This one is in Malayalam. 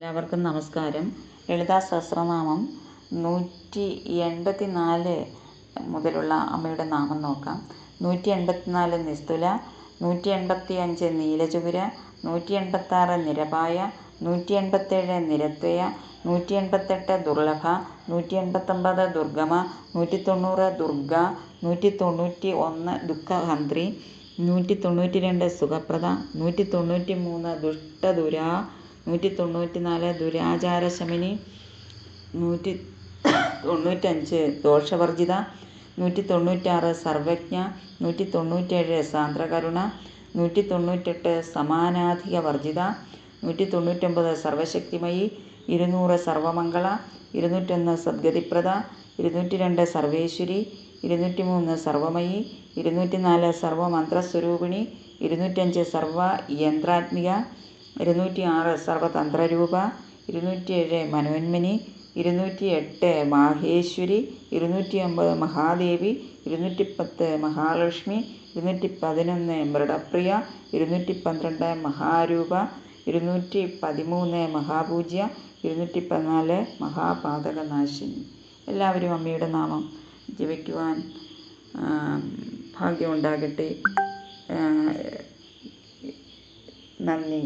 എല്ലാവർക്കും നമസ്കാരം. ലളിതാ സഹസ്രനാമം 184 മുതലുള്ള അമ്മയുടെ നാമം നോക്കാം. 184 നിസ്തുല, 185 നീലചുകുര, 186 നിരപായ, 187 നിരത്വയ, 188 ദുർലഭ, 189 ദുർഗമ, 190 ദുർഗ, 191 ദുഃഖഹന്ത്രി, 192 സുഖപ്രദ, 193 ദുഷ്ടദുരാ, 194 ദുരാചാരശമിനി, 195 ദോഷവർജിത, 196 സർവജ്ഞ, 197 സാന്ദ്രകരുണ, 198 സമാനാധികവർജിത, 199 സർവശക്തിമയി, 200 സർവമംഗള, 201 സദ്ഗതിപ്രദ, 202 സർവേശ്വരി, 203 സർവമയി, 204 സർവമന്ത്രസ്വരൂപിണി, 205 സർവയന്ത്രാത്മിക, 206 സർവതന്ത്രരൂപ, 207 മനോന്മനി, 208 മാഹേശ്വരി, 209 മഹാദേവി, 210 മഹാലക്ഷ്മി, 211 മൃഡപ്രിയ, 212 മഹാരൂപ, 213 മഹാപൂജ്യ, 214 മഹാപാതകനാശിനി. എല്ലാവരും അമ്മയുടെ നാമം ജപിക്കുവാൻ ഭാഗ്യമുണ്ടാകട്ടെ. നന്ദി.